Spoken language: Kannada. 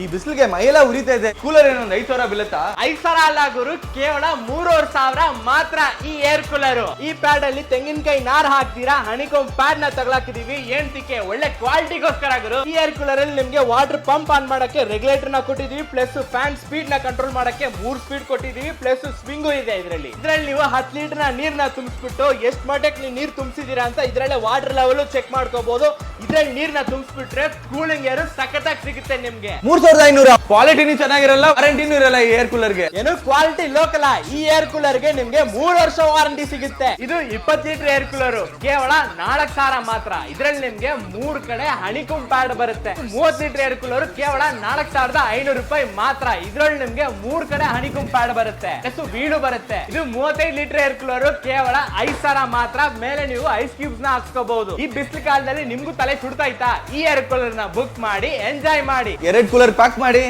ಈ ಬಿಸಿಲಿಗೆ ಮೈಯೆಲ್ಲ ಉರಿತಾ ಇದೆ. ಕೂಲರ್ ಏನೋ 5,000 ಬೀಳುತ್ತಾ? 5,000 ಅಲ್ಲ ಗುರು, ಕೇವಲ 3,500 ಮಾತ್ರ ಈ ಏರ್ ಕೂಲರ್. ಈ ಪ್ಯಾಡ್ ಅಲ್ಲಿ ತೆಂಗಿನಕಾಯಿ ನಾರ್ ಹಾಕ್ತೀರಾ, ಹನಿಕೋಮ್ ಪ್ಯಾಡ್ ನ ತಗೊಳಕಿದೀವಿ. ಏನ್ತಿಕೆ ಒಳ್ಳೆ ಕ್ವಾಲಿಟಿಗೋಸ್ಕರ ಗುರು. ಈ ಏರ್ ಕೂಲರ್ ಅಲ್ಲಿ ನಿಮ್ಗೆ ವಾಟರ್ ಪಂಪ್ ಆನ್ ಮಾಡಕ್ಕೆ ರೆಗ್ಯುಲೇಟರ್ ನ ಕೊಟ್ಟಿದೀವಿ, ಪ್ಲಸ್ ಫ್ಯಾನ್ ಸ್ಪೀಡ್ ನ ಕಂಟ್ರೋಲ್ ಮಾಡಕ್ಕೆ 3 ಸ್ಪೀಡ್ ಕೊಟ್ಟಿದೀವಿ, ಪ್ಲಸ್ ಸ್ವಿಂಗು ಇದೆ ಇದ್ರಲ್ಲಿ. ನೀವು 10 ಲೀಟರ್ ನೀರ್ನ ತುಂಬಿಸ್ಬಿಟ್ಟು ಎಷ್ಟು ಮಟ್ಟಕ್ಕೆ ನೀವು ನೀರ್ ತುಂಬಿಸಿದೀರಾ ಅಂತ ಇದ್ರಲ್ಲೇ ವಾಟರ್ ಲೆವೆಲ್ ಚೆಕ್ ಮಾಡ್ಕೋಬಹುದು. ಇದ್ರಲ್ಲಿ ನೀರ್ನ ತುಂಬಿಸ್ಬಿಟ್ರೆ ಕೂಲಿಂಗ್ ಏರ್ ಸಖತ್ತಾಗಿ ಸಿಗುತ್ತೆ ನಿಮ್ಗೆ. 3,500. ಕ್ವಾಲಿಟಿನೂ ಚೆನ್ನಾಗಿರಲ್ಲ, ವಾರಂಟಿನೂ ಇರಲ್ಲ ಈ ಏರ್ ಕೂಲರ್ಗೆ. ಏನು ಕ್ವಾಲಿಟಿ ಲೋಕಲ್. ಈ ಏರ್ ಕೂಲರ್ ಗೆ ನಿಮ್ಗೆ 3 ವರ್ಷ ವಾರಂಟಿ ಸಿಗುತ್ತೆ. ಇದು 20 ಲೀಟರ್ ಏರ್ ಕೂಲರ್ ಕೇವಲ 4,000 ಮಾತ್ರ. ಇದ್ರಲ್ಲಿ ನಿಮ್ಗೆ 3 ಕಡೆ ಹನಿಕೋಮ್ ಪ್ಯಾಡ್ ಬರುತ್ತೆ. 30 ಲೀಟರ್ ಏರ್ ಕೂಲರ್ ಕೇವಲ 4,500 ರೂಪಾಯಿ ಮಾತ್ರ. ಇದ್ರಲ್ಲಿ ನಿಮ್ಗೆ 3 ಕಡೆ ಹನಿಕೋಮ್ ಪ್ಯಾಡ್ ಬರುತ್ತೆ, ವೀಡು ಬರುತ್ತೆ. ಇದು 35 ಲೀಟರ್ ಏರ್ ಕೂಲರ್ ಕೇವಲ 5,000 ಮಾತ್ರ. ಮೇಲೆ ನೀವು ಐಸ್ ಕ್ಯೂಬ್ಸ್ ನ ಹಾಕ್ಸ್ಕೋಬಹುದು. ಈ ಬಿಸಿಲು ಕಾಲದಲ್ಲಿ ನಿಮ್ಗೂ ತಲೆ ಸುಡ್ತಾ ಇತ್ತಾ? ಈ ಏರ್ ಕೂಲರ್ ನ ಬುಕ್ ಮಾಡಿ ಎಂಜಾಯ್ ಮಾಡಿ. 2 ಕೂಲರ್ ಪ್ಯಾಕ್ ಮಾಡಿ.